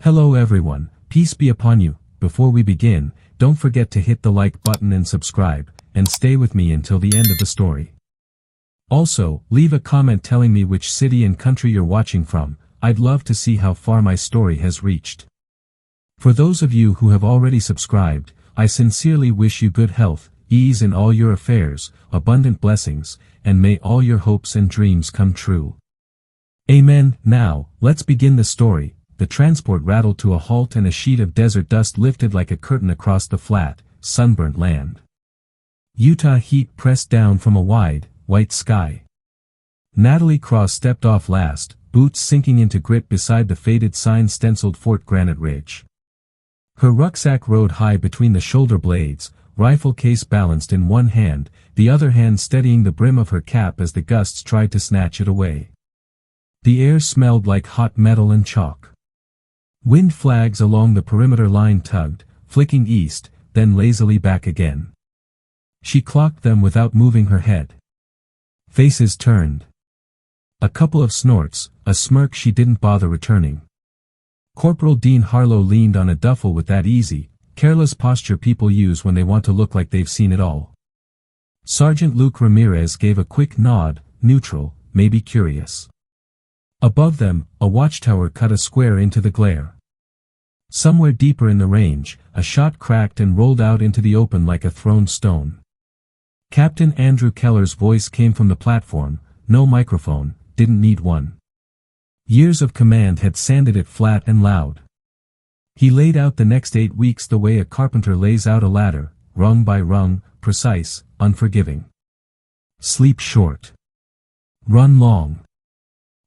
Hello everyone, peace be upon you. Before we begin, don't forget to hit the like button and subscribe, and stay with me until the end of the story. Also, leave a comment telling me which city and country you're watching from. I'd love to see how far my story has reached. For those of you who have already subscribed, I sincerely wish you good health, ease in all your affairs, abundant blessings, and may all your hopes and dreams come true. Amen. Now, let's begin the story. The transport rattled to a halt and a sheet of desert dust lifted like a curtain across the flat, sunburnt land. Utah heat pressed down from a wide, white sky. Natalie Cross stepped off last, boots sinking into grit beside the faded sign stenciled Fort Granite Ridge. Her rucksack rode high between the shoulder blades, rifle case balanced in one hand, the other hand steadying the brim of her cap as the gusts tried to snatch it away. The air smelled like hot metal and chalk. Wind flags along the perimeter line tugged, flicking east, then lazily back again. She clocked them without moving her head. Faces turned. A couple of snorts, a smirk she didn't bother returning. Corporal Dean Harlow leaned on a duffel with that easy, careless posture people use when they want to look like they've seen it all. Sergeant Luke Ramirez gave a quick nod, neutral, maybe curious. Above them, a watchtower cut a square into the glare. Somewhere deeper in the range, a shot cracked and rolled out into the open like a thrown stone. Captain Andrew Keller's voice came from the platform, no microphone, didn't need one. Years of command had sanded it flat and loud. He laid out the next 8 weeks the way a carpenter lays out a ladder, rung by rung, precise, unforgiving. Sleep short. Run long.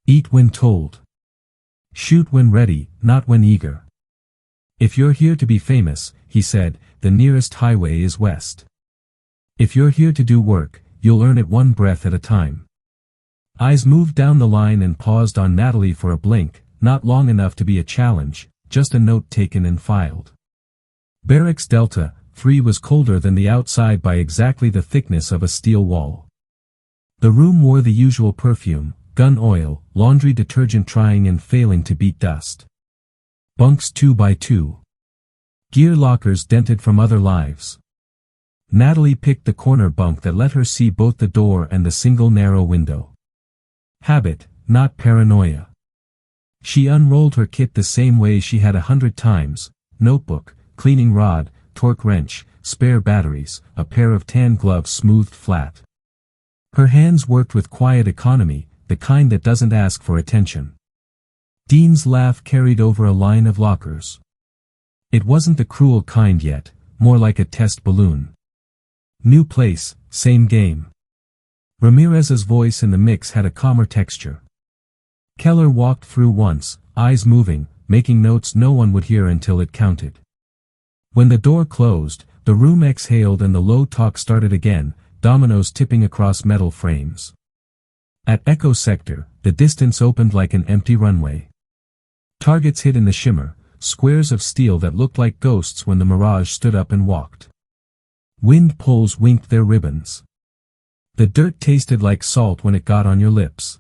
Eat when told. Shoot when ready, not when eager. If you're here to be famous, he said, the nearest highway is west. If you're here to do work, you'll earn it one breath at a time. Eyes moved down the line and paused on Natalie for a blink, not long enough to be a challenge, just a note taken and filed. Barracks Delta 3 was colder than the outside by exactly the thickness of a steel wall. The room wore the usual perfume, gun oil, laundry detergent trying and failing to beat dust. Bunks 2 by 2. Gear lockers dented from other lives. Natalie picked the corner bunk that let her see both the door and the single narrow window. Habit, not paranoia. She unrolled her kit the same way she had 100 times, notebook, cleaning rod, torque wrench, spare batteries, a pair of tan gloves smoothed flat. Her hands worked with quiet economy, the kind that doesn't ask for attention. Dean's laugh carried over a line of lockers. It wasn't the cruel kind yet, more like a test balloon. New place, same game. Ramirez's voice in the mix had a calmer texture. Keller walked through once, eyes moving, making notes no one would hear until it counted. When the door closed, the room exhaled and the low talk started again, dominoes tipping across metal frames. At Echo Sector, the distance opened like an empty runway. Targets hid in the shimmer, squares of steel that looked like ghosts when the mirage stood up and walked. Wind poles winked their ribbons. The dirt tasted like salt when it got on your lips.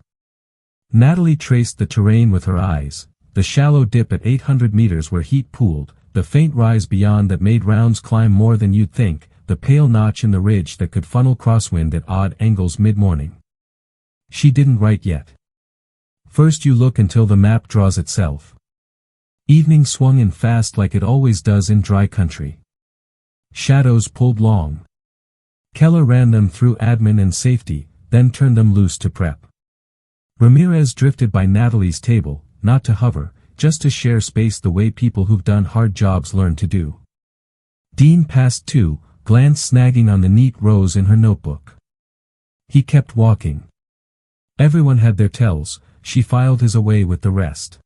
Natalie traced the terrain with her eyes, the shallow dip at 800 meters where heat pooled, the faint rise beyond that made rounds climb more than you'd think, the pale notch in the ridge that could funnel crosswind at odd angles mid-morning. She didn't write yet. First you look until the map draws itself. Evening swung in fast like it always does in dry country. Shadows pulled long. Keller ran them through admin and safety, then turned them loose to prep. Ramirez drifted by Natalie's table, not to hover, just to share space the way people who've done hard jobs learn to do. Dean passed too, glance snagging on the neat rows in her notebook. He kept walking. Everyone had their tells, she filed his away with the rest.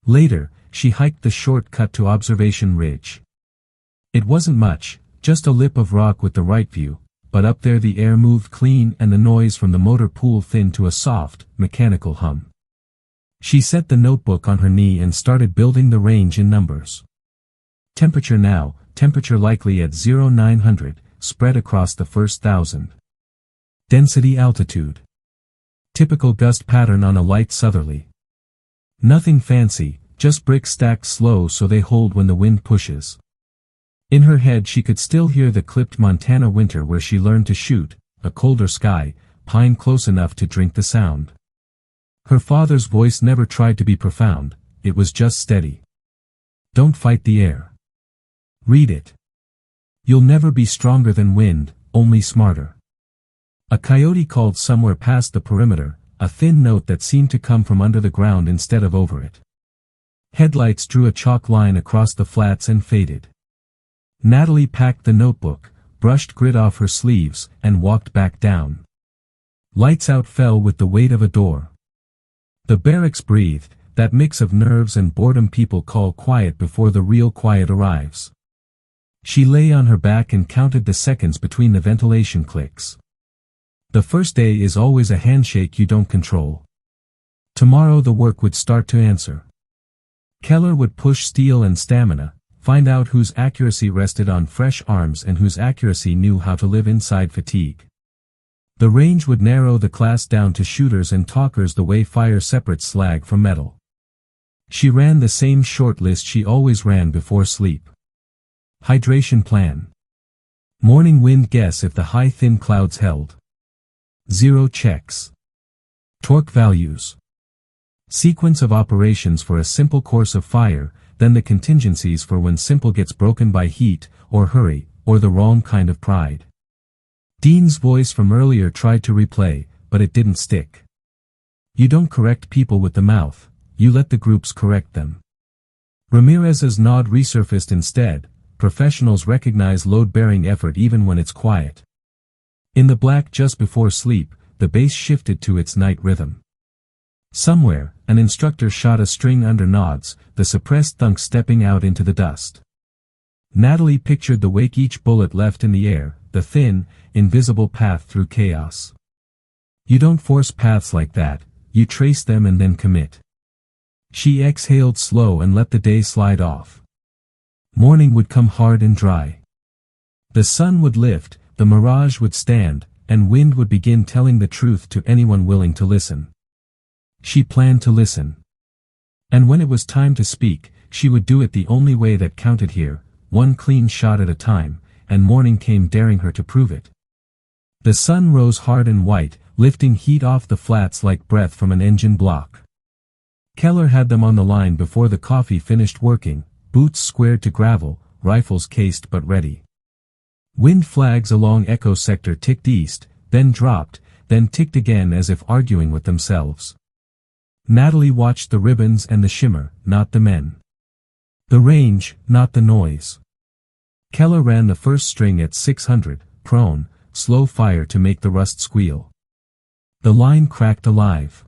Later, she hiked the short cut to Observation Ridge. It wasn't much, just a lip of rock with the right view, but up there the air moved clean and the noise from the motor pool thinned to a soft, mechanical hum. She set the notebook on her knee and started building the range in numbers. Temperature now, temperature likely at 0900, spread across the first 1,000. Density altitude. Typical gust pattern on a light southerly. Nothing fancy, just bricks stacked slow so they hold when the wind pushes. In her head she could still hear the clipped Montana winter where she learned to shoot, a colder sky, pine close enough to drink the sound. Her father's voice never tried to be profound, it was just steady. Don't fight the air. Read it. You'll never be stronger than wind, only smarter. A coyote called somewhere past the perimeter, a thin note that seemed to come from under the ground instead of over it. Headlights drew a chalk line across the flats and faded. Natalie packed the notebook, brushed grit off her sleeves, and walked back down. Lights out fell with the weight of a door. The barracks breathed, that mix of nerves and boredom people call quiet before the real quiet arrives. She lay on her back and counted the seconds between the ventilation clicks. The first day is always a handshake you don't control. Tomorrow the work would start to answer. Keller would push steel and stamina, find out whose accuracy rested on fresh arms and whose accuracy knew how to live inside fatigue. The range would narrow the class down to shooters and talkers the way fire separates slag from metal. She ran the same short list she always ran before sleep. Hydration plan. Morning wind guess if the high thin clouds held. 0 checks. Torque values. Sequence of operations for a simple course of fire, then the contingencies for when simple gets broken by heat, or hurry, or the wrong kind of pride. Dean's voice from earlier tried to replay, but it didn't stick. You don't correct people with the mouth, you let the groups correct them. Ramirez's nod resurfaced instead, professionals recognize load-bearing effort even when it's quiet. In the black just before sleep, the bass shifted to its night rhythm. Somewhere, an instructor shot a string under nods, the suppressed thunk stepping out into the dust. Natalie pictured the wake each bullet left in the air, the thin, invisible path through chaos. You don't force paths like that, you trace them and then commit. She exhaled slow and let the day slide off. Morning would come hard and dry. The sun would lift, the mirage would stand, and wind would begin telling the truth to anyone willing to listen. She planned to listen. And when it was time to speak, she would do it the only way that counted here, one clean shot at a time, and morning came daring her to prove it. The sun rose hard and white, lifting heat off the flats like breath from an engine block. Keller had them on the line before the coffee finished working, boots squared to gravel, rifles cased but ready. Wind flags along Echo Sector ticked east, then dropped, then ticked again as if arguing with themselves. Natalie watched the ribbons and the shimmer, not the men. The range, not the noise. Keller ran the first string at 600, prone, slow fire to make the rust squeal. The line cracked alive.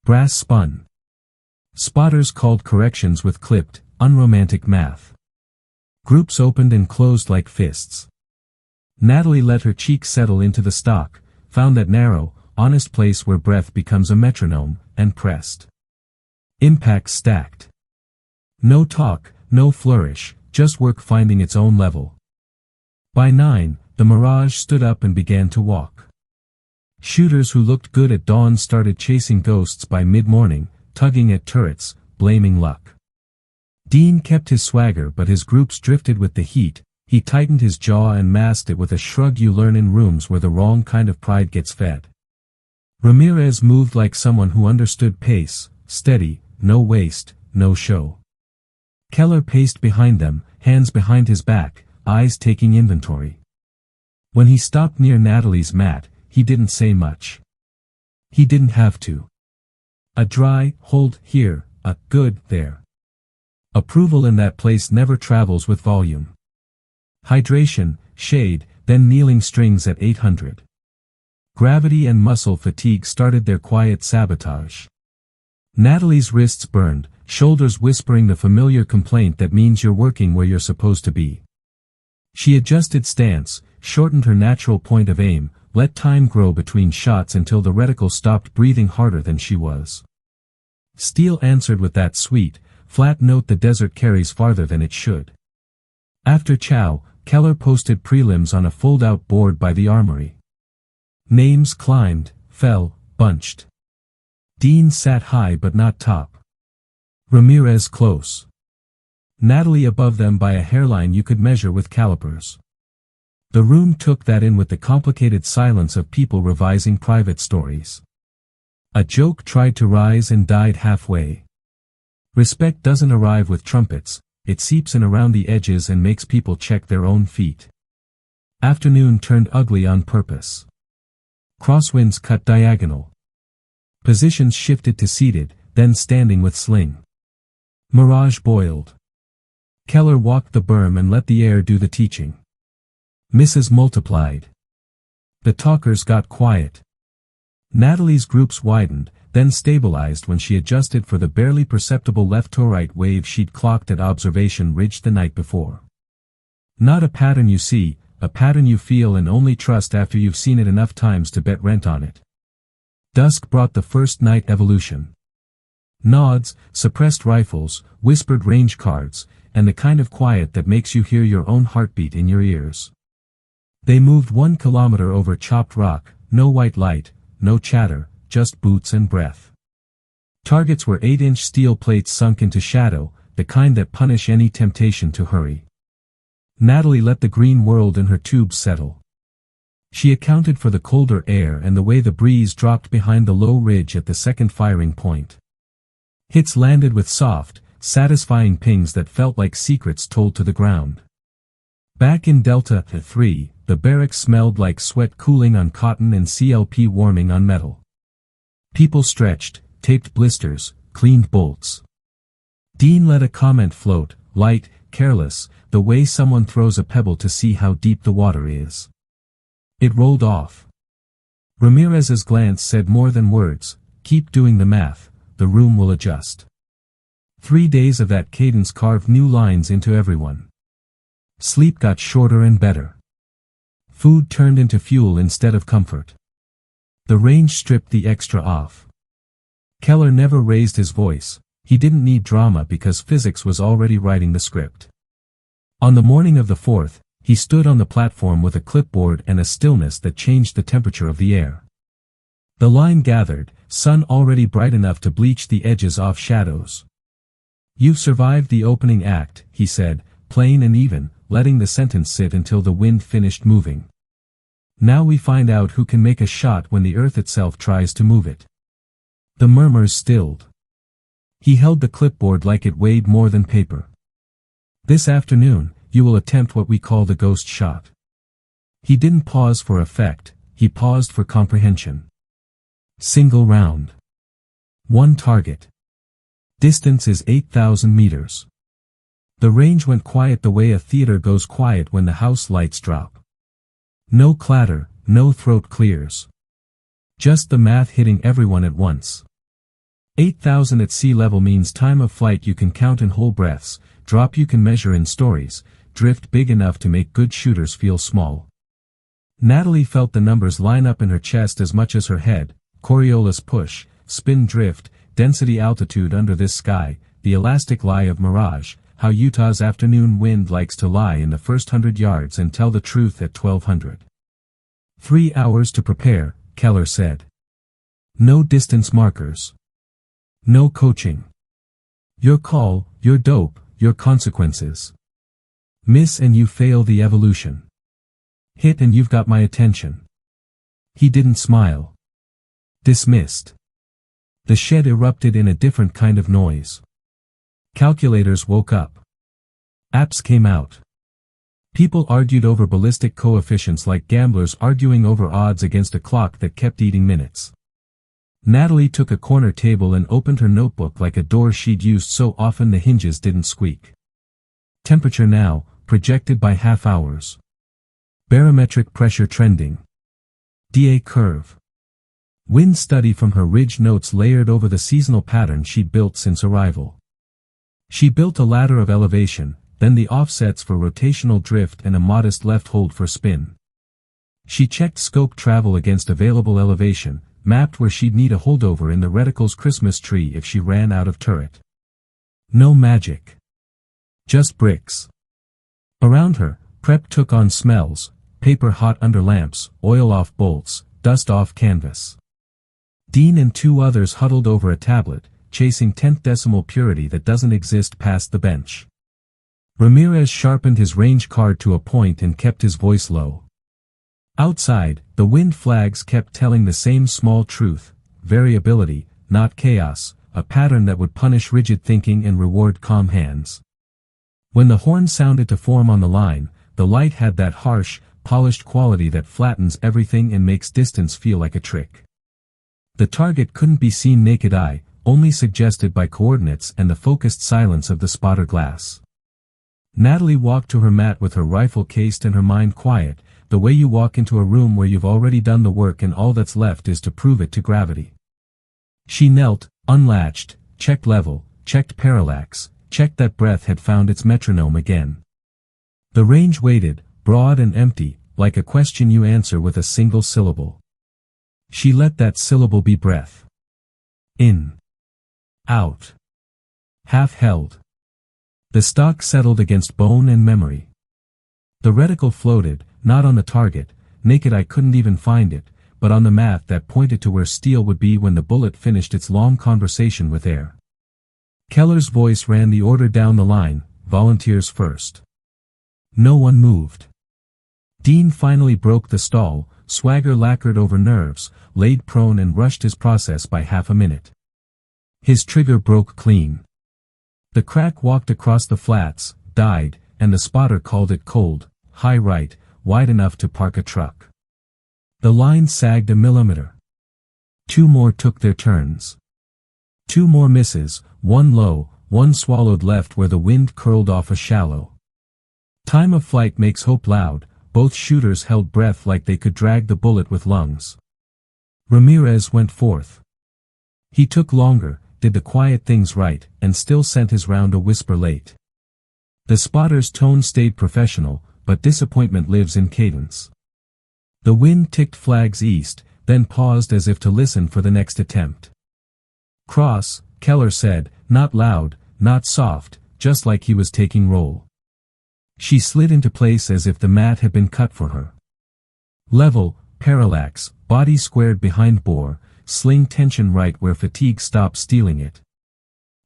Brass spun. Spotters called corrections with clipped, unromantic math. Groups opened and closed like fists. Natalie let her cheek settle into the stock, found that narrow, honest place where breath becomes a metronome, and pressed. Impact stacked. No talk, no flourish, just work finding its own level. By 9, the mirage stood up and began to walk. Shooters who looked good at dawn started chasing ghosts by mid-morning, tugging at turrets, blaming luck. Dean kept his swagger but his groups drifted with the heat, he tightened his jaw and masked it with a shrug you learn in rooms where the wrong kind of pride gets fed. Ramirez moved like someone who understood pace, steady, no waste, no show. Keller paced behind them, hands behind his back, eyes taking inventory. When he stopped near Natalie's mat, he didn't say much. He didn't have to. A dry, hold, here, a good, there. Approval in that place never travels with volume. Hydration, shade, then kneeling strings at 800. Gravity and muscle fatigue started their quiet sabotage. Natalie's wrists burned, shoulders whispering the familiar complaint that means you're working where you're supposed to be. She adjusted stance, shortened her natural point of aim, let time grow between shots until the reticle stopped breathing harder than she was. Steel answered with that sweet, flat note the desert carries farther than it should. After chow, Keller posted prelims on a fold-out board by the armory. Names climbed, fell, bunched. Dean sat high but not top. Ramirez close. Natalie above them by a hairline you could measure with calipers. The room took that in with the complicated silence of people revising private stories. A joke tried to rise and died halfway. Respect doesn't arrive with trumpets, it seeps in around the edges and makes people check their own feet. Afternoon turned ugly on purpose. Crosswinds cut diagonal. Positions shifted to seated, then standing with sling. Mirage boiled. Keller walked the berm and let the air do the teaching. Misses multiplied. The talkers got quiet. Natalie's groups widened, then stabilized when she adjusted for the barely perceptible left-to-right wave she'd clocked at observation ridge the night before. Not a pattern you see, a pattern you feel and only trust after you've seen it enough times to bet rent on it. Dusk brought the first night evolution. Nods, suppressed rifles, whispered range cards, and the kind of quiet that makes you hear your own heartbeat in your ears. They moved 1 kilometer over chopped rock, no white light, no chatter, just boots and breath. Targets were 8-inch steel plates sunk into shadow, the kind that punish any temptation to hurry. Natalie let the green world in her tubes settle. She accounted for the colder air and the way the breeze dropped behind the low ridge at the second firing point. Hits landed with soft, satisfying pings that felt like secrets told to the ground. Back in Delta 3, the barracks smelled like sweat cooling on cotton and CLP warming on metal. People stretched, taped blisters, cleaned bolts. Dean let a comment float, light, careless, the way someone throws a pebble to see how deep the water is. It rolled off. Ramirez's glance said more than words, keep doing the math, the room will adjust. 3 days of that cadence carved new lines into everyone. Sleep got shorter and better. Food turned into fuel instead of comfort. The range stripped the extra off. Keller never raised his voice, he didn't need drama because physics was already writing the script. On the morning of the 4th, he stood on the platform with a clipboard and a stillness that changed the temperature of the air. The line gathered, sun already bright enough to bleach the edges off shadows. You've survived the opening act, he said, plain and even, letting the sentence sit until the wind finished moving. Now we find out who can make a shot when the earth itself tries to move it. The murmurs stilled. He held the clipboard like it weighed more than paper. This afternoon, you will attempt what we call the ghost shot. He didn't pause for effect, he paused for comprehension. Single round. 1 target. Distance is 8,000 meters. The range went quiet the way a theater goes quiet when the house lights drop. No clatter, no throat clears. Just the math hitting everyone at once. 8,000 at sea level means time of flight you can count in whole breaths, drop you can measure in stories, drift big enough to make good shooters feel small. Natalie felt the numbers line up in her chest as much as her head, Coriolis push, spin drift, density altitude under this sky, the elastic lie of mirage, how Utah's afternoon wind likes to lie in the first 100 yards and tell the truth at 1200. 3 hours to prepare, Keller said. No distance markers. No coaching. Your call, your dope, your consequences. Miss and you fail the evolution. Hit and you've got my attention. He didn't smile. Dismissed. The shed erupted in a different kind of noise. Calculators woke up. Apps came out. People argued over ballistic coefficients like gamblers arguing over odds against a clock that kept eating minutes. Natalie took a corner table and opened her notebook like a door she'd used so often the hinges didn't squeak. Temperature now, projected by half hours. Barometric pressure trending. DA curve. Wind study from her ridge notes layered over the seasonal pattern she'd built since arrival. She built a ladder of elevation, then the offsets for rotational drift and a modest left hold for spin. She checked scope travel against available elevation, mapped where she'd need a holdover in the reticle's Christmas tree if she ran out of turret. No magic. Just bricks. Around her, prep took on smells, paper hot under lamps, oil off bolts, dust off canvas. Dean and 2 others huddled over a tablet, chasing tenth decimal purity that doesn't exist past the bench. Ramirez sharpened his range card to a point and kept his voice low. Outside, the wind flags kept telling the same small truth: variability, not chaos, a pattern that would punish rigid thinking and reward calm hands. When the horn sounded to form on the line, the light had that harsh, polished quality that flattens everything and makes distance feel like a trick. The target couldn't be seen naked eye, only suggested by coordinates and the focused silence of the spotter glass. Natalie walked to her mat with her rifle cased and her mind quiet, the way you walk into a room where you've already done the work and all that's left is to prove it to gravity. She knelt, unlatched, checked level, checked parallax, checked that breath had found its metronome again. The range waited, broad and empty, like a question you answer with a single syllable. She let that syllable be breath. In. Out. Half held. The stock settled against bone and memory. The reticle floated, not on the target, naked eye couldn't even find it, but on the mat that pointed to where steel would be when the bullet finished its long conversation with air. Keller's voice ran the order down the line: volunteers first. No one moved. Dean finally broke the stall, swagger lacquered over nerves, laid prone and rushed his process by half a minute. His trigger broke clean. The crack walked across the flats, died, and the spotter called it cold, high right, wide enough to park a truck. The line sagged a millimeter. 2 more took their turns. 2 more misses, one low, one swallowed left where the wind curled off a shallow. Time of flight makes hope loud. Both shooters held breath like they could drag the bullet with lungs. Ramirez went forth. He took longer, did the quiet things right, and still sent his round a whisper late. The spotter's tone stayed professional, but disappointment lives in cadence. The wind ticked flags east, then paused as if to listen for the next attempt. Cross, Keller said, not loud, not soft, just like he was taking roll. She slid into place as if the mat had been cut for her. Level, parallax, body squared behind bore, sling tension right where fatigue stopped stealing it.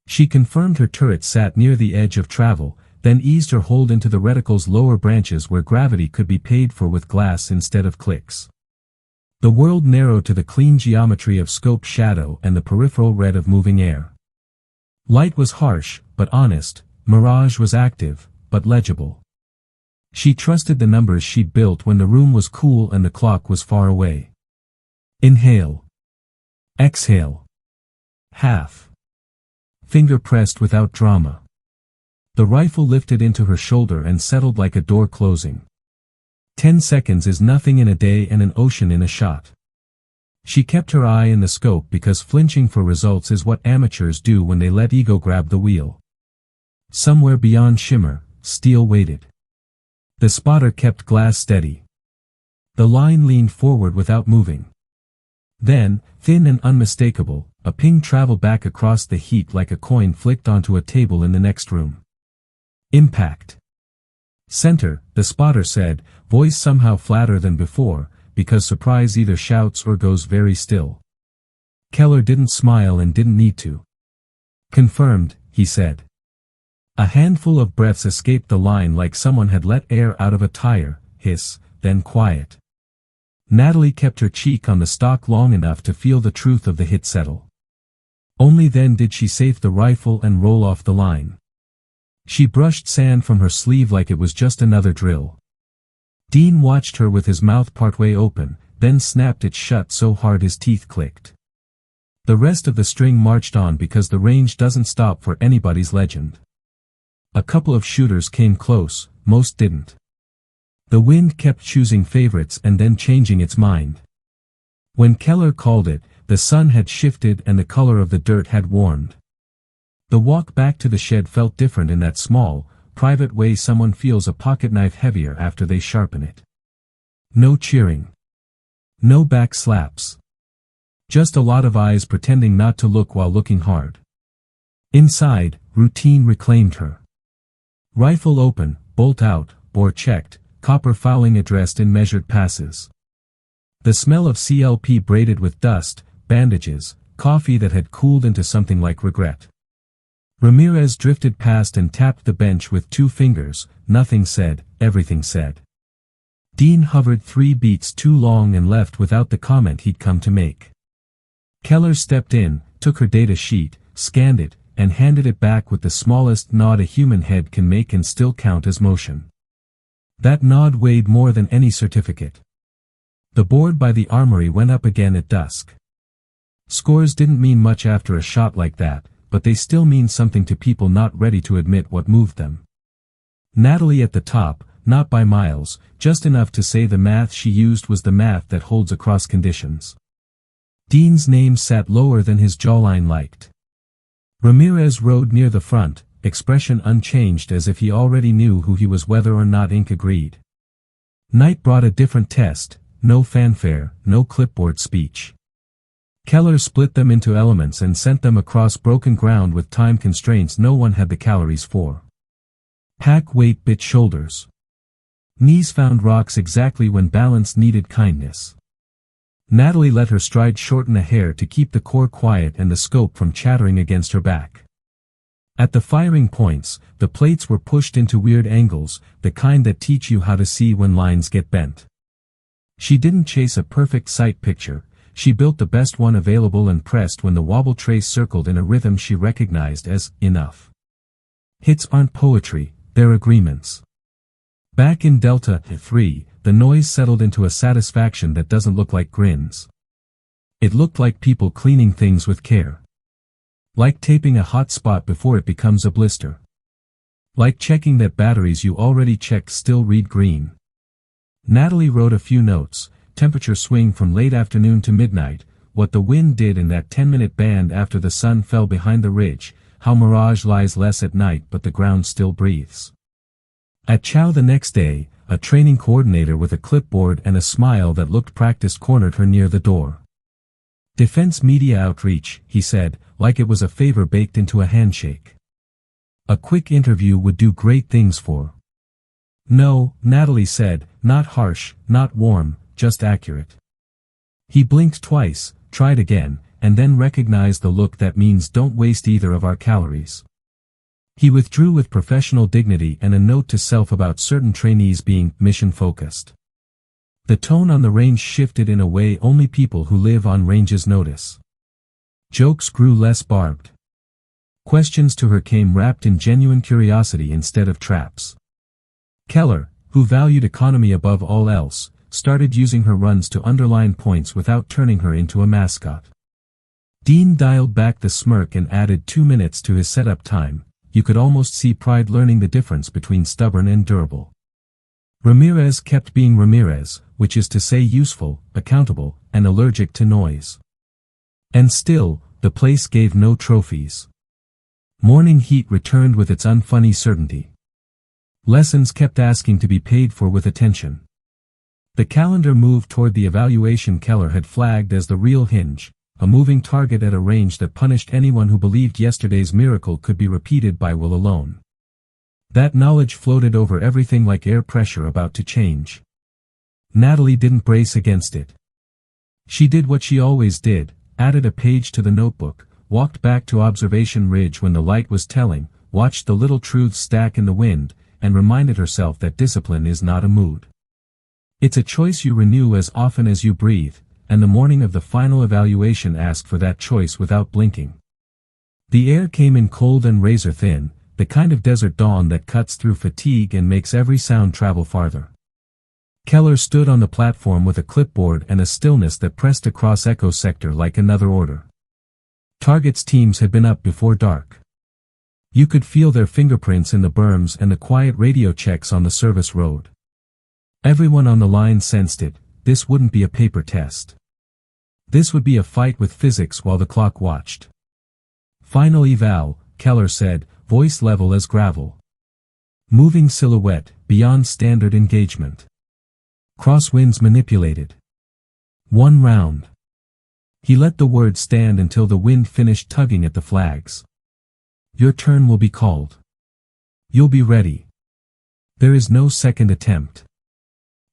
She confirmed her turret sat near the edge of travel, then eased her hold into the reticle's lower branches where gravity could be paid for with glass instead of clicks. The world narrowed to the clean geometry of scope shadow and the peripheral red of moving air. Light was harsh, but honest, mirage was active, but legible. She trusted the numbers she'd built when the room was cool and the clock was far away. Inhale. Exhale. Half. Finger pressed without drama. The rifle lifted into her shoulder and settled like a door closing. 10 seconds is nothing in a day and an ocean in a shot. She kept her eye in the scope because flinching for results is what amateurs do when they let ego grab the wheel. Somewhere beyond shimmer, steel waited. The spotter kept glass steady. The line leaned forward without moving. Then, thin and unmistakable, a ping traveled back across the heat like a coin flicked onto a table in the next room. Impact. Center, the spotter said, voice somehow flatter than before, because surprise either shouts or goes very still. Keller didn't smile and didn't need to. Confirmed, he said. A handful of breaths escaped the line like someone had let air out of a tire, hiss, then quiet. Natalie kept her cheek on the stock long enough to feel the truth of the hit settle. Only then did she safe the rifle and roll off the line. She brushed sand from her sleeve like it was just another drill. Dean watched her with his mouth partway open, then snapped it shut so hard his teeth clicked. The rest of the string marched on because the range doesn't stop for anybody's legend. A couple of shooters came close, most didn't. The wind kept choosing favorites and then changing its mind. When Keller called it, the sun had shifted and the color of the dirt had warmed. The walk back to the shed felt different in that small, private way someone feels a pocketknife heavier after they sharpen it. No cheering. No back slaps. Just a lot of eyes pretending not to look while looking hard. Inside, routine reclaimed her. Rifle open, bolt out, bore checked, copper fouling addressed in measured passes. The smell of CLP braided with dust, bandages, coffee that had cooled into something like regret. Ramirez drifted past and tapped the bench with 2 fingers. Nothing said, everything said. Dean hovered 3 beats too long and left without the comment he'd come to make. Keller stepped in, took her data sheet, scanned it, and handed it back with the smallest nod a human head can make and still count as motion. That nod weighed more than any certificate. The board by the armory went up again at dusk. Scores didn't mean much after a shot like that, but they still mean something to people not ready to admit what moved them. Natalie at the top, not by miles, just enough to say the math she used was the math that holds across conditions. Dean's name sat lower than his jawline liked. Ramirez rode near the front, expression unchanged as if he already knew who he was whether or not Inc. agreed. Night brought a different test, no fanfare, no clipboard speech. Keller split them into elements and sent them across broken ground with time constraints no one had the calories for. Pack weight bit shoulders. Knees found rocks exactly when balance needed kindness. Natalie let her stride shorten a hair to keep the core quiet and the scope from chattering against her back. At the firing points, the plates were pushed into weird angles, the kind that teach you how to see when lines get bent. She didn't chase a perfect sight picture, she built the best one available and pressed when the wobble trace circled in a rhythm she recognized as enough. Hits aren't poetry, they're agreements. Back in Delta 3, the noise settled into a satisfaction that doesn't look like grins. It looked like people cleaning things with care. Like taping a hot spot before it becomes a blister. Like checking that batteries you already checked still read green. Natalie wrote a few notes, temperature swing from late afternoon to midnight, what the wind did in that 10-minute band after the sun fell behind the ridge, how mirage lies less at night but the ground still breathes. At chow the next day, a training coordinator with a clipboard and a smile that looked practiced cornered her near the door. Defense media outreach, he said, like it was a favor baked into a handshake. A quick interview would do great things for. No, Natalie said, not harsh, not warm, just accurate. He blinked twice, tried again, and then recognized the look that means don't waste either of our calories. He withdrew with professional dignity and a note to self about certain trainees being mission-focused. The tone on the range shifted in a way only people who live on ranges notice. Jokes grew less barbed. Questions to her came wrapped in genuine curiosity instead of traps. Keller, who valued economy above all else, started using her runs to underline points without turning her into a mascot. Dean dialed back the smirk and added 2 minutes to his setup time. You could almost see pride learning the difference between stubborn and durable. Ramirez kept being Ramirez, which is to say useful, accountable, and allergic to noise. And still, the place gave no trophies. Morning heat returned with its unfunny certainty. Lessons kept asking to be paid for with attention. The calendar moved toward the evaluation Keller had flagged as the real hinge, a moving target at a range that punished anyone who believed yesterday's miracle could be repeated by will alone. That knowledge floated over everything like air pressure about to change. Natalie didn't brace against it. She did what she always did, added a page to the notebook, walked back to observation ridge when the light was telling, watched the little truths stack in the wind, and reminded herself that discipline is not a mood. It's a choice you renew as often as you breathe, and the morning of the final evaluation asked for that choice without blinking. The air came in cold and razor thin, the kind of desert dawn that cuts through fatigue and makes every sound travel farther. Keller stood on the platform with a clipboard and a stillness that pressed across echo sector like another order. Target's teams had been up before dark. You could feel their fingerprints in the berms and the quiet radio checks on the service road. Everyone on the line sensed it, this wouldn't be a paper test. This would be a fight with physics while the clock watched. Final eval, Keller said, voice level as gravel. Moving silhouette, beyond standard engagement. Crosswinds manipulated. 1 round. He let the word stand until the wind finished tugging at the flags. Your turn will be called. You'll be ready. There is no second attempt.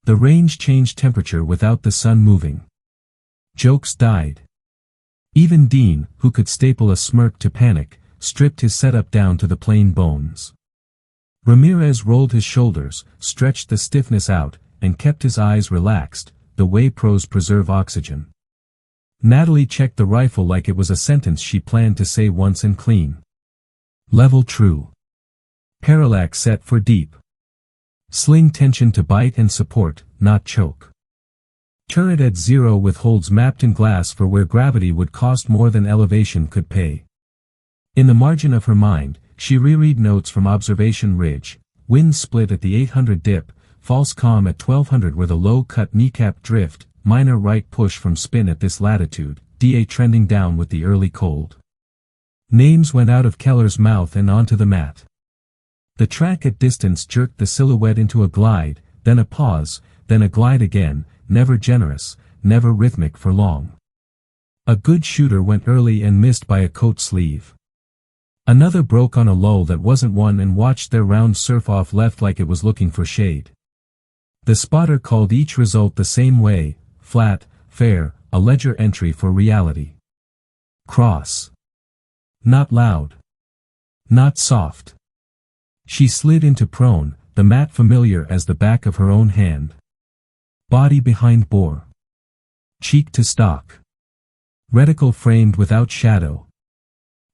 The range changed temperature without the sun moving. Jokes died. Even Dean, who could staple a smirk to panic, stripped his setup down to the plain bones. Ramirez rolled his shoulders, stretched the stiffness out, and kept his eyes relaxed, the way pros preserve oxygen. Natalie checked the rifle like it was a sentence she planned to say once and clean. Level true. Parallax set for deep. Sling tension to bite and support, not choke. Turret at 0 with holds mapped in glass for where gravity would cost more than elevation could pay. In the margin of her mind, she reread notes from observation ridge, wind split at the 800 dip, false calm at 1200 where the low-cut kneecap drift, minor right push from spin at this latitude, DA trending down with the early cold. Names went out of Keller's mouth and onto the mat. The track at distance jerked the silhouette into a glide, then a pause, then a glide again, never generous, never rhythmic for long. A good shooter went early and missed by a coat sleeve. Another broke on a lull that wasn't one and watched their round surf off left like it was looking for shade. The spotter called each result the same way, flat, fair, a ledger entry for reality. Cross. Not loud. Not soft. She slid into prone, the mat familiar as the back of her own hand. Body behind bore. Cheek to stock. Reticle framed without shadow.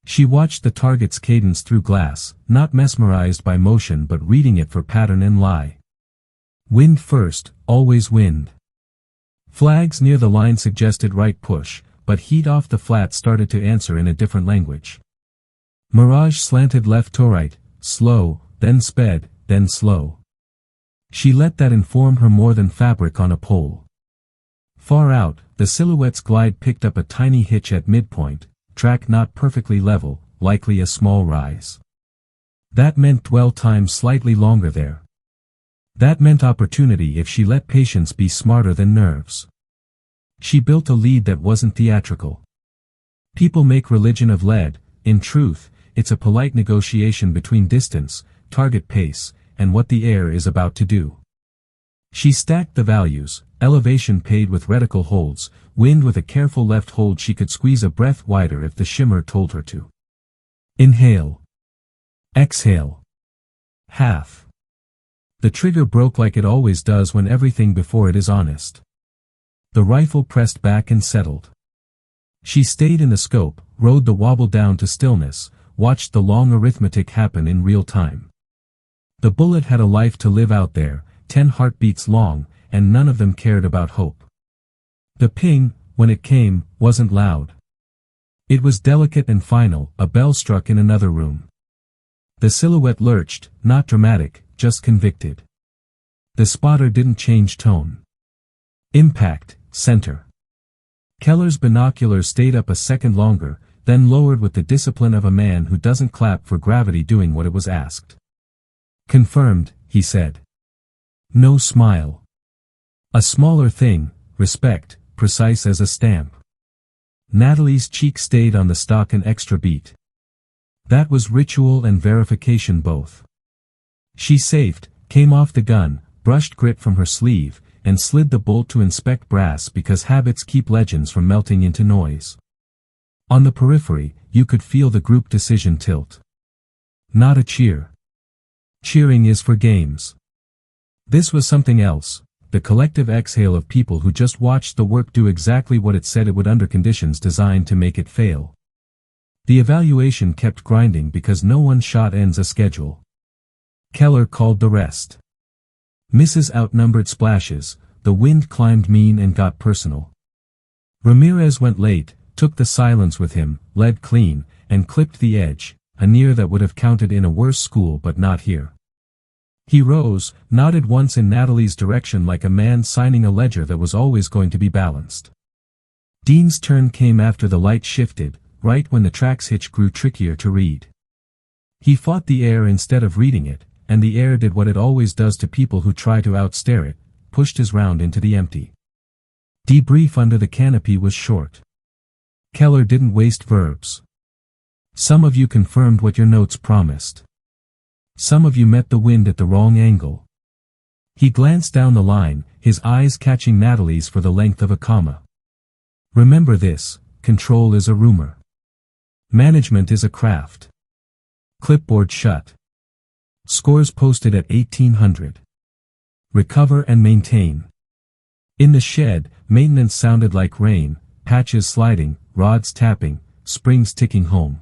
She watched the target's cadence through glass, not mesmerized by motion but reading it for pattern and lie. Wind first, always wind. Flags near the line suggested right push, but heat off the flat started to answer in a different language. Mirage slanted left to right, slow, then sped, then slow. She let that inform her more than fabric on a pole. Far out, the silhouette's glide picked up a tiny hitch at midpoint, track not perfectly level, likely a small rise. That meant dwell time slightly longer there. That meant opportunity if she let patience be smarter than nerves. She built a lead that wasn't theatrical. People make religion of lead, in truth, it's a polite negotiation between distance, target pace, and what the air is about to do. She stacked the values, elevation paid with reticle holds, wind with a careful left hold she could squeeze a breath wider if the shimmer told her to. Inhale. Exhale. Half. The trigger broke like it always does when everything before it is honest. The rifle pressed back and settled. She stayed in the scope, rode the wobble down to stillness, watched the long arithmetic happen in real time. The bullet had a life to live out there, 10 heartbeats long, and none of them cared about hope. The ping, when it came, wasn't loud. It was delicate and final, a bell struck in another room. The silhouette lurched, not dramatic, just convicted. The spotter didn't change tone. Impact, center. Keller's binoculars stayed up a second longer, then lowered with the discipline of a man who doesn't clap for gravity doing what it was asked. Confirmed, he said. No smile. A smaller thing, respect, precise as a stamp. Natalie's cheek stayed on the stock an extra beat. That was ritual and verification both. She safed, came off the gun, brushed grit from her sleeve, and slid the bolt to inspect brass because habits keep legends from melting into noise. On the periphery, you could feel the group decision tilt. Not a cheer. Cheering is for games. This was something else, the collective exhale of people who just watched the work do exactly what it said it would under conditions designed to make it fail. The evaluation kept grinding because no one shot ends a schedule. Keller called the rest. Misses outnumbered splashes, the wind climbed mean and got personal. Ramirez went late, took the silence with him, led clean, and clipped the edge, a near that would have counted in a worse school but not here. He rose, nodded once in Natalie's direction like a man signing a ledger that was always going to be balanced. Dean's turn came after the light shifted, right when the track's hitch grew trickier to read. He fought the air instead of reading it, and the air did what it always does to people who try to outstare it, pushed his round into the empty. Debrief under the canopy was short. Keller didn't waste verbs. Some of you confirmed what your notes promised. Some of you met the wind at the wrong angle. He glanced down the line, his eyes catching Natalie's for the length of a comma. Remember this, control is a rumor. Management is a craft. Clipboard shut. Scores posted at 1800. Recover and maintain. In the shed, maintenance sounded like rain, patches sliding, rods tapping, springs ticking home.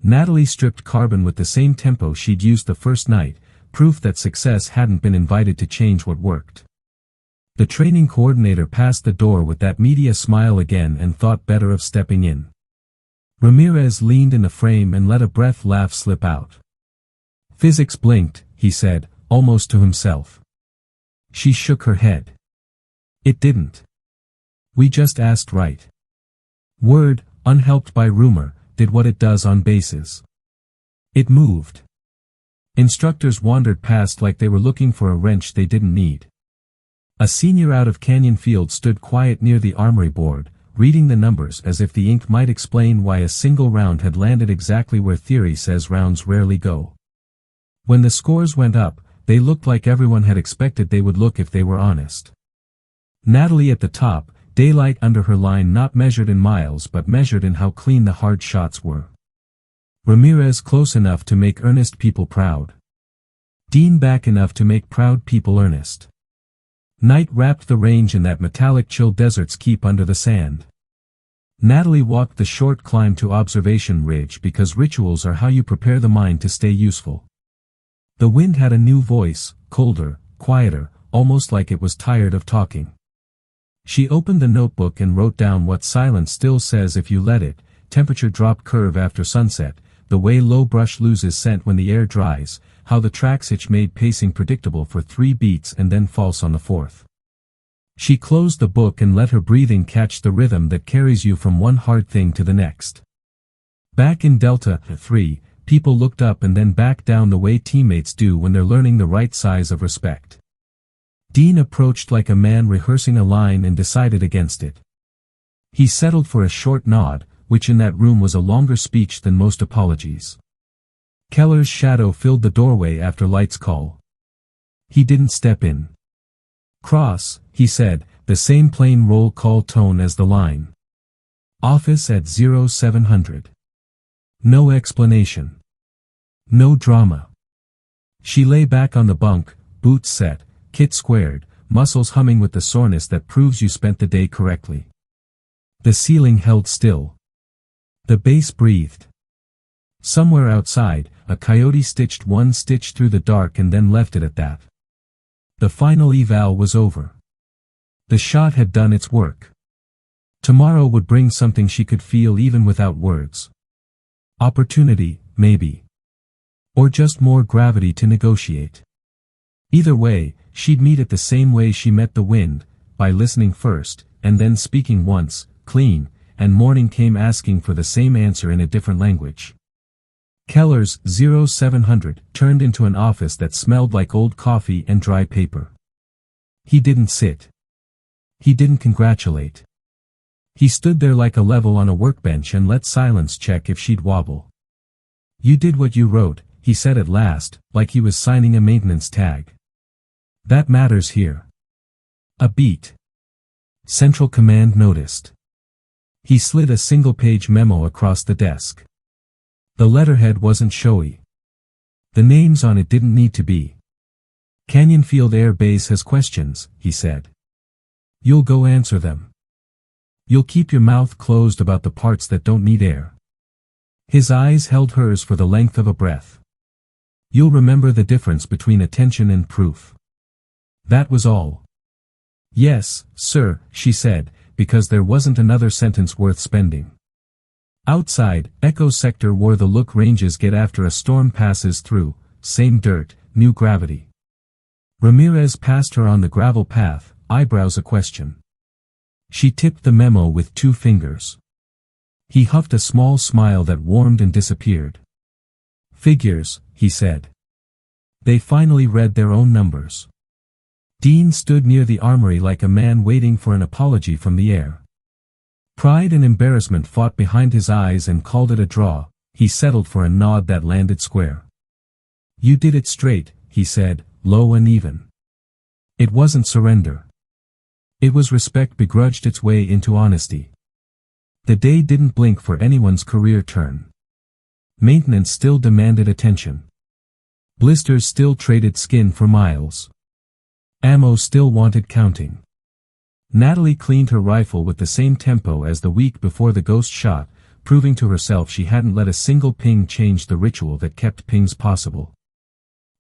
Natalie stripped carbon with the same tempo she'd used the first night, proof that success hadn't been invited to change what worked. The training coordinator passed the door with that media smile again and thought better of stepping in. Ramirez leaned in the frame and let a breath laugh slip out. Physics blinked, he said, almost to himself. She shook her head. It didn't. We just asked right. Word, unhelped by rumor, did what it does on bases. It moved. Instructors wandered past like they were looking for a wrench they didn't need. A senior out of Canyon Field stood quiet near the armory board, reading the numbers as if the ink might explain why a single round had landed exactly where theory says rounds rarely go. When the scores went up, they looked like everyone had expected they would look if they were honest. Natalie at the top, daylight under her line not measured in miles but measured in how clean the hard shots were. Ramirez close enough to make earnest people proud. Dean back enough to make proud people earnest. Night wrapped the range in that metallic chill deserts keep under the sand. Natalie walked the short climb to observation ridge because rituals are how you prepare the mind to stay useful. The wind had a new voice, colder, quieter, almost like it was tired of talking. She opened the notebook and wrote down what silence still says if you let it, temperature drop curve after sunset, the way low brush loses scent when the air dries, how the tracks itch made pacing predictable for 3 beats and then false on the 4th. She closed the book and let her breathing catch the rhythm that carries you from one hard thing to the next. Back in Delta 3, people looked up and then back down the way teammates do when they're learning the right size of respect. Dean approached like a man rehearsing a line and decided against it. He settled for a short nod, which in that room was a longer speech than most apologies. Keller's shadow filled the doorway after Light's call. He didn't step in. Cross, he said, the same plain roll call tone as the line. Office at 0700. No explanation. No drama. She lay back on the bunk, boots set, kit squared, muscles humming with the soreness that proves you spent the day correctly. The ceiling held still. The bass breathed. Somewhere outside, a coyote stitched one stitch through the dark and then left it at that. The final eval was over. The shot had done its work. Tomorrow would bring something she could feel even without words. Opportunity, maybe. Or just more gravity to negotiate. Either way, she'd meet it the same way she met the wind, by listening first, and then speaking once, clean, and morning came asking for the same answer in a different language. Keller's 0700 turned into an office that smelled like old coffee and dry paper. He didn't sit. He didn't congratulate. He stood there like a level on a workbench and let silence check if she'd wobble. You did what you wrote, he said at last, like he was signing a maintenance tag. That matters here. A beat. Central Command noticed. He slid a single-page memo across the desk. The letterhead wasn't showy. The names on it didn't need to be. Canyon Field Air Base has questions, he said. You'll go answer them. You'll keep your mouth closed about the parts that don't need air. His eyes held hers for the length of a breath. You'll remember the difference between attention and proof. That was all. Yes, sir, she said, because there wasn't another sentence worth spending. Outside, Echo Sector wore the look ranges get after a storm passes through, same dirt, new gravity. Ramirez passed her on the gravel path, eyebrows a question. She tipped the memo with 2 fingers. He huffed a small smile that warmed and disappeared. Figures, he said. They finally read their own numbers. Dean stood near the armory like a man waiting for an apology from the air. Pride and embarrassment fought behind his eyes and called it a draw. He settled for a nod that landed square. You did it straight, he said, low and even. It wasn't surrender. It was respect begrudged its way into honesty. The day didn't blink for anyone's career turn. Maintenance still demanded attention. Blisters still traded skin for miles. Ammo still wanted counting. Natalie cleaned her rifle with the same tempo as the week before the ghost shot, proving to herself she hadn't let a single ping change the ritual that kept pings possible.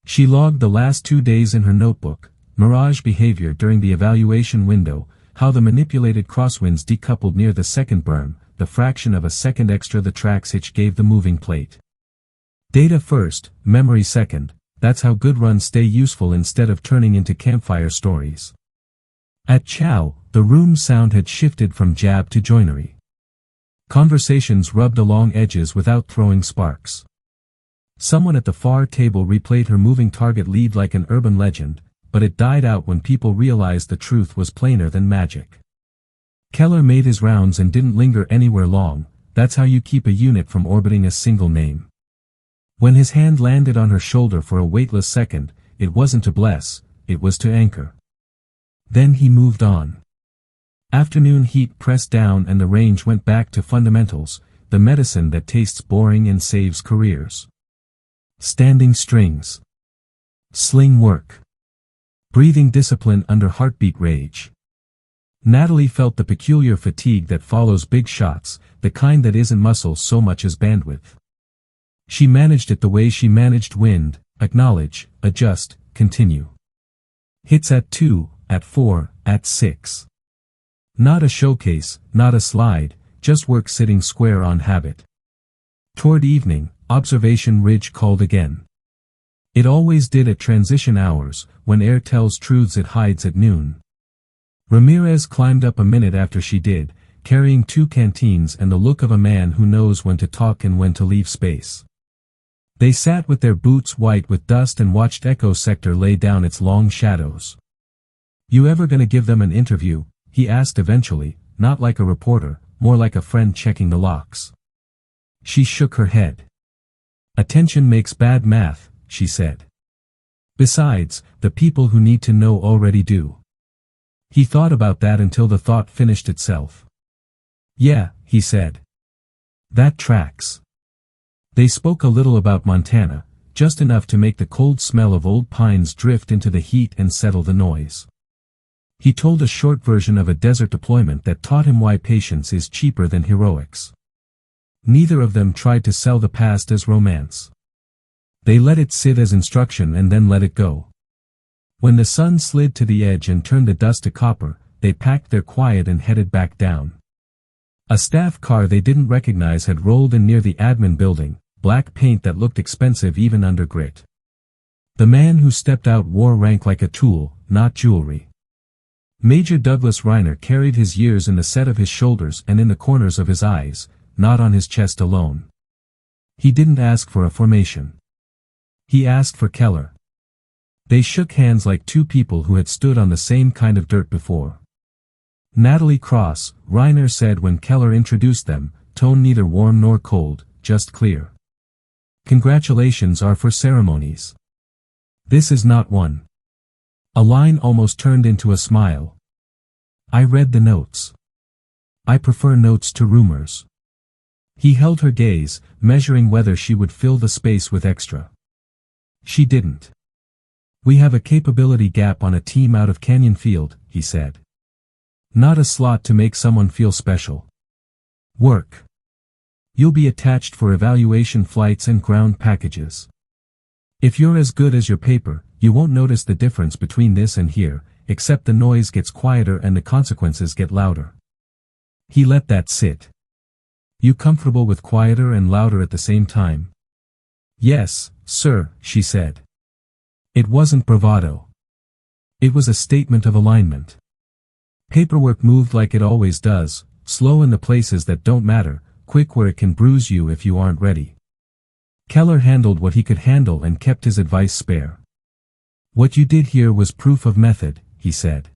She logged the last 2 days in her notebook: mirage behavior during the evaluation window, how the manipulated crosswinds decoupled near the second berm, the fraction of a second extra the track's hitch gave the moving plate. Data first, memory second, that's how good runs stay useful instead of turning into campfire stories. At Chow, the room sound had shifted from jab to joinery. Conversations rubbed along edges without throwing sparks. Someone at the far table replayed her moving target lead like an urban legend, but it died out when people realized the truth was plainer than magic. Keller made his rounds and didn't linger anywhere long. That's how you keep a unit from orbiting a single name. When his hand landed on her shoulder for a weightless second, it wasn't to bless, it was to anchor. Then he moved on. Afternoon heat pressed down and the range went back to fundamentals, the medicine that tastes boring and saves careers. Standing strings. Sling work. Breathing discipline under heartbeat rage. Natalie felt the peculiar fatigue that follows big shots, the kind that isn't muscle so much as bandwidth. She managed it the way she managed wind: acknowledge, adjust, continue. Hits at 2, at 4, at 6. Not a showcase, not a slide, just work sitting square on habit. Toward evening, observation ridge called again. It always did at transition hours, when air tells truths it hides at noon. Ramirez climbed up a minute after she did, carrying 2 canteens and the look of a man who knows when to talk and when to leave space. They sat with their boots white with dust and watched Echo Sector lay down its long shadows. "You ever gonna give them an interview?" he asked eventually, not like a reporter, more like a friend checking the locks. She shook her head. "Attention makes bad math," she said. "Besides, the people who need to know already do." He thought about that until the thought finished itself. "Yeah," he said. "That tracks." They spoke a little about Montana, just enough to make the cold smell of old pines drift into the heat and settle the noise. He told a short version of a desert deployment that taught him why patience is cheaper than heroics. Neither of them tried to sell the past as romance. They let it sit as instruction and then let it go. When the sun slid to the edge and turned the dust to copper, they packed their quiet and headed back down. A staff car they didn't recognize had rolled in near the admin building, black paint that looked expensive even under grit. The man who stepped out wore rank like a tool, not jewelry. Major Douglas Reiner carried his years in the set of his shoulders and in the corners of his eyes, not on his chest alone. He didn't ask for a formation. He asked for Keller. They shook hands like 2 people who had stood on the same kind of dirt before. "Natalie Cross," Reiner said when Keller introduced them, tone neither warm nor cold, just clear. "Congratulations are for ceremonies. This is not one." A line almost turned into a smile. "I read the notes. I prefer notes to rumors." He held her gaze, measuring whether she would fill the space with extra. She didn't. "We have a capability gap on a team out of Canyon Field," he said. "Not a slot to make someone feel special. Work. You'll be attached for evaluation flights and ground packages. If you're as good as your paper, you won't notice the difference between this and here, except the noise gets quieter and the consequences get louder." He let that sit. "You comfortable with quieter and louder at the same time?" "Yes, sir," she said. It wasn't bravado. It was a statement of alignment. Paperwork moved like it always does, slow in the places that don't matter, quick where it can bruise you if you aren't ready. Keller handled what he could handle and kept his advice spare. "What you did here was proof of method," he said.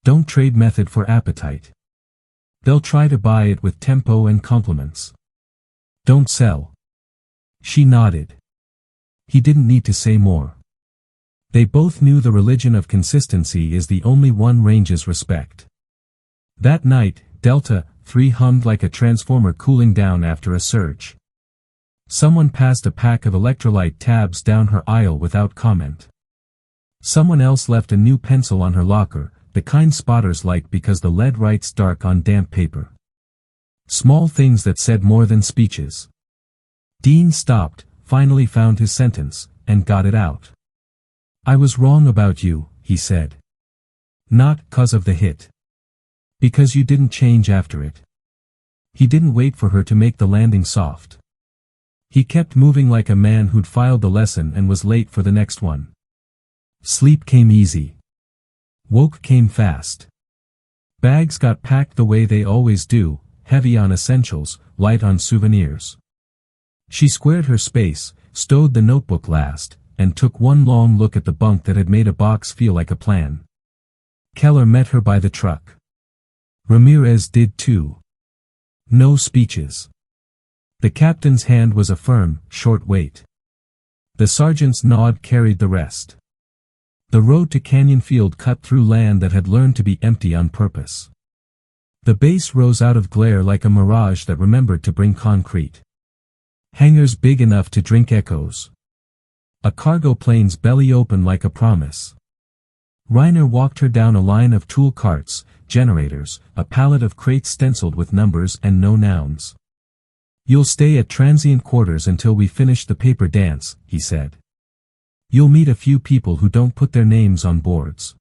"Don't trade method for appetite. They'll try to buy it with tempo and compliments. Don't sell." She nodded. He didn't need to say more. They both knew the religion of consistency is the only one ranges respect. That night, Delta, 3 hummed like a transformer cooling down after a surge. Someone passed a pack of electrolyte tabs down her aisle without comment. Someone else left a new pencil on her locker, the kind spotters like because the lead writes dark on damp paper. Small things that said more than speeches. Dean stopped, finally found his sentence, and got it out. "I was wrong about you," he said. "Not 'cause of the hit. Because you didn't change after it." He didn't wait for her to make the landing soft. He kept moving like a man who'd filed the lesson and was late for the next one. Sleep came easy. Woke came fast. Bags got packed the way they always do, heavy on essentials, light on souvenirs. She squared her space, stowed the notebook last, and took one long look at the bunk that had made a box feel like a plan. Keller met her by the truck. Ramirez did too. No speeches. The captain's hand was a firm, short wait. The sergeant's nod carried the rest. The road to Canyon Field cut through land that had learned to be empty on purpose. The base rose out of glare like a mirage that remembered to bring concrete. Hangars big enough to drink echoes. A cargo plane's belly open like a promise. Reiner walked her down a line of tool carts, generators, a pallet of crates stenciled with numbers and no nouns. "You'll stay at transient quarters until we finish the paper dance," he said. "You'll meet a few people who don't put their names on boards.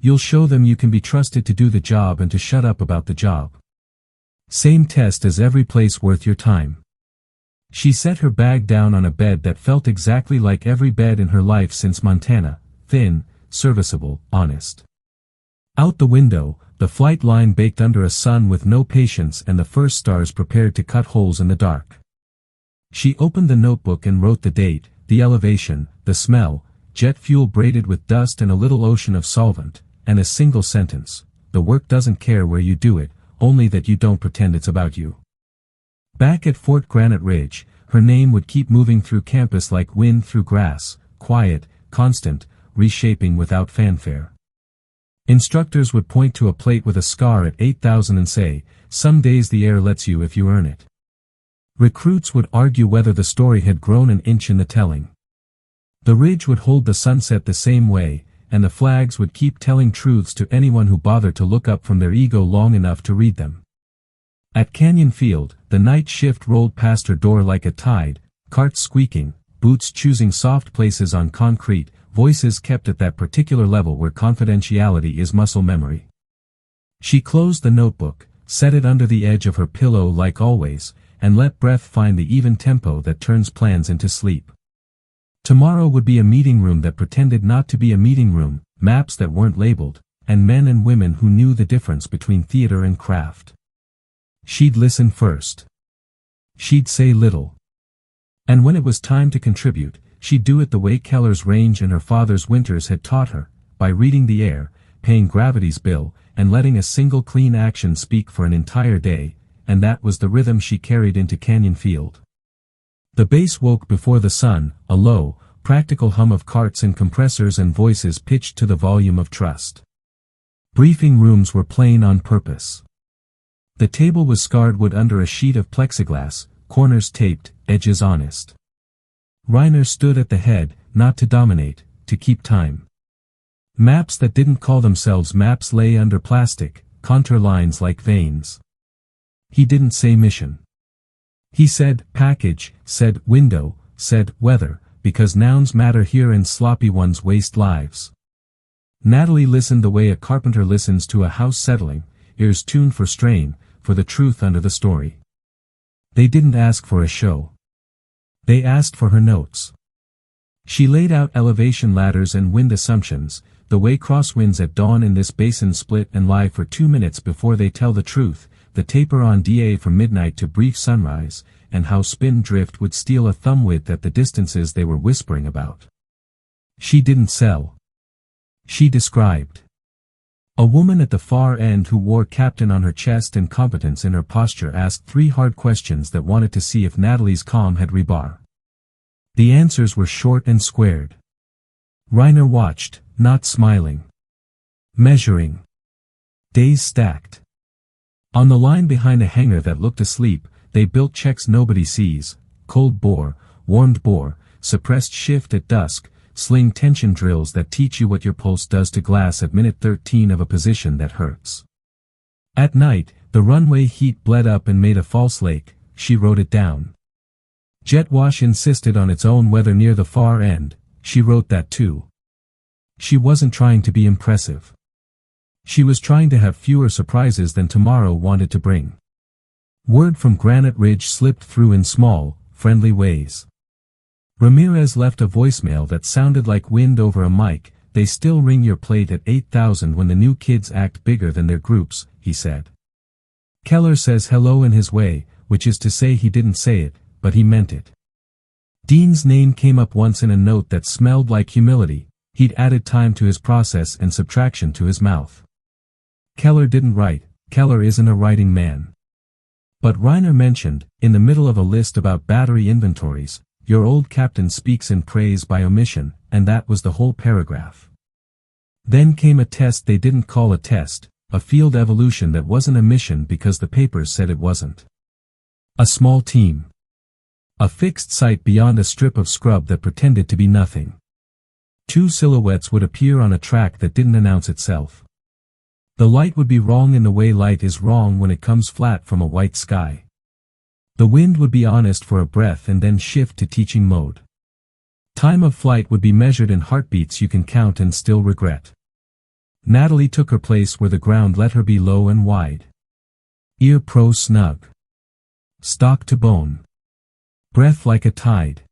You'll show them you can be trusted to do the job and to shut up about the job. Same test as every place worth your time." She set her bag down on a bed that felt exactly like every bed in her life since Montana, thin, serviceable, honest. Out the window, the flight line baked under a sun with no patience and the first stars prepared to cut holes in the dark. She opened the notebook and wrote the date, the elevation, the smell, jet fuel braided with dust and a little ocean of solvent, and a single sentence: "The work doesn't care where you do it, only that you don't pretend it's about you." Back at Fort Granite Ridge, her name would keep moving through campus like wind through grass, quiet, constant, reshaping without fanfare. Instructors would point to a plate with a scar at 8,000 and say, "Some days the air lets you if you earn it." Recruits would argue whether the story had grown an inch in the telling. The ridge would hold the sunset the same way, and the flags would keep telling truths to anyone who bothered to look up from their ego long enough to read them. At Canyon Field, the night shift rolled past her door like a tide, carts squeaking, boots choosing soft places on concrete, voices kept at that particular level where confidentiality is muscle memory. She closed the notebook, set it under the edge of her pillow like always, and let breath find the even tempo that turns plans into sleep. Tomorrow would be a meeting room that pretended not to be a meeting room, maps that weren't labeled, and men and women who knew the difference between theater and craft. She'd listen first. She'd say little. And when it was time to contribute, she'd do it the way Keller's range and her father's winters had taught her, by reading the air, paying gravity's bill, and letting a single clean action speak for an entire day, and that was the rhythm she carried into Canyon Field. The base woke before the sun, a low, practical hum of carts and compressors and voices pitched to the volume of trust. Briefing rooms were plain on purpose. The table was scarred wood under a sheet of plexiglass, corners taped, edges honest. Reiner stood at the head, not to dominate, to keep time. Maps that didn't call themselves maps lay under plastic, contour lines like veins. He didn't say mission. He said package, said window, said weather, because nouns matter here and sloppy ones waste lives. Natalie listened the way a carpenter listens to a house settling, ears tuned for strain, for the truth under the story. They didn't ask for a show. They asked for her notes. She laid out elevation ladders and wind assumptions, the way crosswinds at dawn in this basin split and lie for 2 minutes before they tell the truth, the taper on DA from midnight to brief sunrise, and how spin drift would steal a thumb width at the distances they were whispering about. She didn't sell. She described. A woman at the far end who wore captain on her chest and competence in her posture asked 3 hard questions that wanted to see if Natalie's calm had rebar. The answers were short and squared. Reiner watched, not smiling. Measuring. Days stacked. On the line behind a hangar that looked asleep, they built checks nobody sees: cold bore, warmed bore, suppressed shift at dusk, sling tension drills that teach you what your pulse does to glass at minute 13 of a position that hurts. At night, the runway heat bled up and made a false lake. She wrote it down. Jet wash insisted on its own weather near the far end. She wrote that too. She wasn't trying to be impressive. She was trying to have fewer surprises than tomorrow wanted to bring. Word from Granite Ridge slipped through in small, friendly ways. Ramirez left a voicemail that sounded like wind over a mic. They still ring your plate at 8,000 when the new kids act bigger than their groups, he said. Keller says hello in his way, which is to say he didn't say it, but he meant it. Dean's name came up once in a note that smelled like humility. He'd added time to his process and subtraction to his mouth. Keller didn't write. Keller isn't a writing man. But Reiner mentioned, in the middle of a list about battery inventories, your old captain speaks in praise by omission, and that was the whole paragraph. Then came a test they didn't call a test, a field evolution that wasn't a mission because the papers said it wasn't. A small team. A fixed site beyond a strip of scrub that pretended to be nothing. 2 silhouettes would appear on a track that didn't announce itself. The light would be wrong in the way light is wrong when it comes flat from a white sky. The wind would be honest for a breath and then shift to teaching mode. Time of flight would be measured in heartbeats you can count and still regret. Natalie took her place where the ground let her be low and wide. Ear pro snug. Stock to bone. Breath like a tide.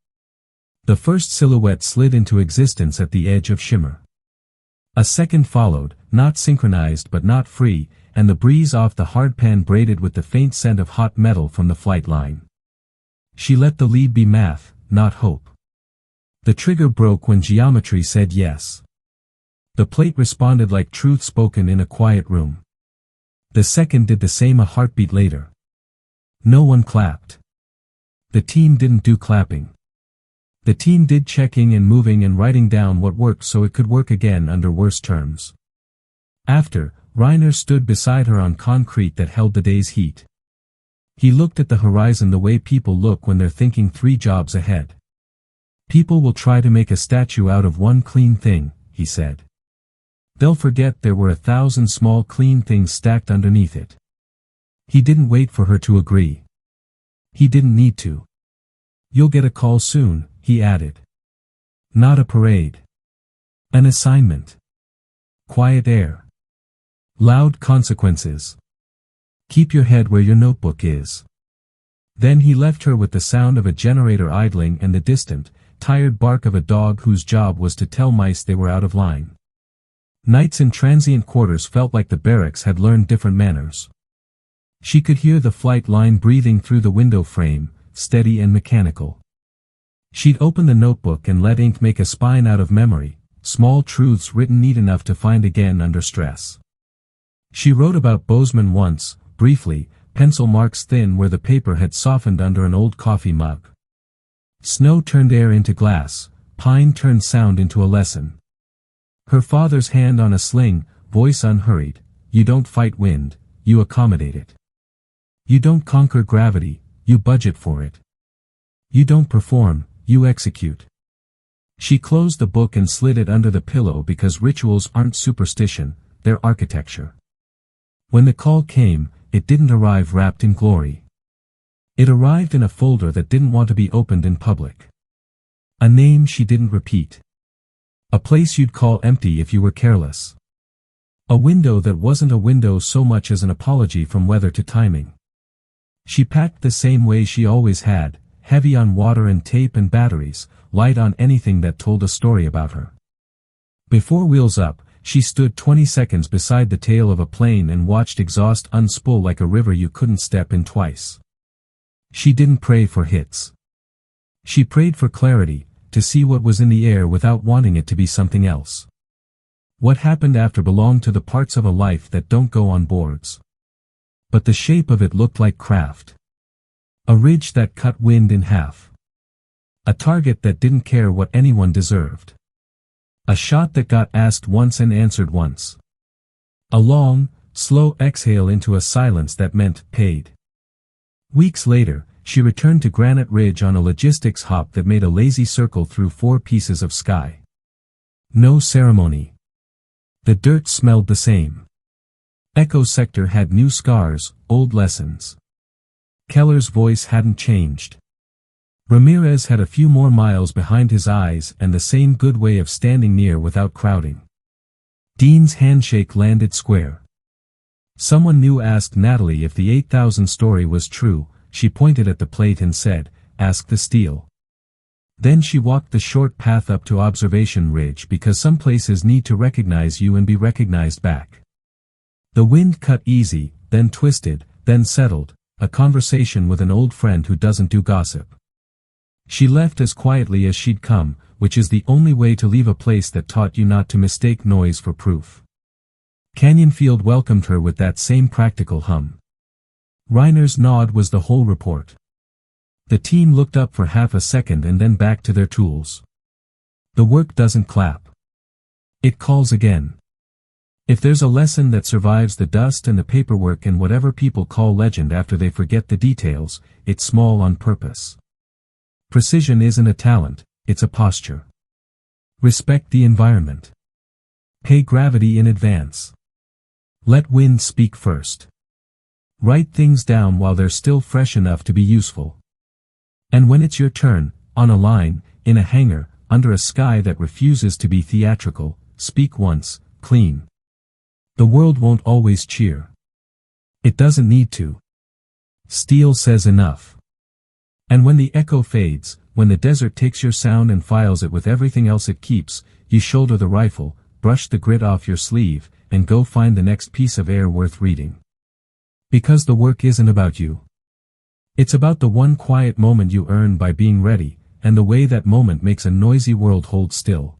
The first silhouette slid into existence at the edge of shimmer. A second followed, not synchronized but not free, and the breeze off the hardpan braided with the faint scent of hot metal from the flight line. She let the lead be math, not hope. The trigger broke when geometry said yes. The plate responded like truth spoken in a quiet room. The second did the same a heartbeat later. No one clapped. The team didn't do clapping. The team did checking and moving and writing down what worked so it could work again under worse terms. After, Reiner stood beside her on concrete that held the day's heat. He looked at the horizon the way people look when they're thinking 3 jobs ahead. People will try to make a statue out of one clean thing, he said. They'll forget there were 1,000 small clean things stacked underneath it. He didn't wait for her to agree. He didn't need to. You'll get a call soon, he added. Not a parade. An assignment. Quiet air. Loud consequences. Keep your head where your notebook is. Then he left her with the sound of a generator idling and the distant, tired bark of a dog whose job was to tell mice they were out of line. Nights in transient quarters felt like the barracks had learned different manners. She could hear the flight line breathing through the window frame, steady and mechanical. She'd open the notebook and let ink make a spine out of memory, small truths written neat enough to find again under stress. She wrote about Bozeman once, briefly, pencil marks thin where the paper had softened under an old coffee mug. Snow turned air into glass, pine turned sound into a lesson. Her father's hand on a sling, voice unhurried, you don't fight wind, you accommodate it. You don't conquer gravity, you budget for it. You don't perform, you execute. She closed the book and slid it under the pillow because rituals aren't superstition, they're architecture. When the call came, it didn't arrive wrapped in glory. It arrived in a folder that didn't want to be opened in public. A name she didn't repeat. A place you'd call empty if you were careless. A window that wasn't a window so much as an apology from weather to timing. She packed the same way she always had, heavy on water and tape and batteries, light on anything that told a story about her. Before wheels up, she stood 20 seconds beside the tail of a plane and watched exhaust unspool like a river you couldn't step in twice. She didn't pray for hits. She prayed for clarity, to see what was in the air without wanting it to be something else. What happened after belonged to the parts of a life that don't go on boards. But the shape of it looked like craft. A ridge that cut wind in half. A target that didn't care what anyone deserved. A shot that got asked once and answered once. A long, Slow exhale into a silence that meant, paid. Weeks later, she returned to Granite Ridge on a logistics hop that made a lazy circle through 4 pieces of sky. No ceremony. The dirt smelled the same. Echo Sector had new scars, old lessons. Keller's voice hadn't changed. Ramirez had a few more miles behind his eyes and the same good way of standing near without crowding. Dean's handshake landed square. Someone new asked Natalie if the 8,000 story was true. She pointed at the plate and said, "Ask the steel." Then she walked the short path up to Observation Ridge because some places need to recognize you and be recognized back. The wind cut easy, then twisted, then settled, a conversation with an old friend who doesn't do gossip. She left as quietly as she'd come, which is the only way to leave a place that taught you not to mistake noise for proof. Canyonfield welcomed her with that same practical hum. Reiner's nod was the whole report. The team looked up for half a second and then back to their tools. The work doesn't clap. It calls again. If there's a lesson that survives the dust and the paperwork and whatever people call legend after they forget the details, it's small on purpose. Precision isn't a talent, it's a posture. Respect the environment. Pay gravity in advance. Let wind speak first. Write things down while they're still fresh enough to be useful. And when it's your turn, on a line, in a hangar, under a sky that refuses to be theatrical, speak once, clean. The world won't always cheer. It doesn't need to. Steel says enough. And when the echo fades, when the desert takes your sound and files it with everything else it keeps, you shoulder the rifle, brush the grit off your sleeve, and go find the next piece of air worth reading. Because the work isn't about you. It's about the one quiet moment you earn by being ready, and the way that moment makes a noisy world hold still.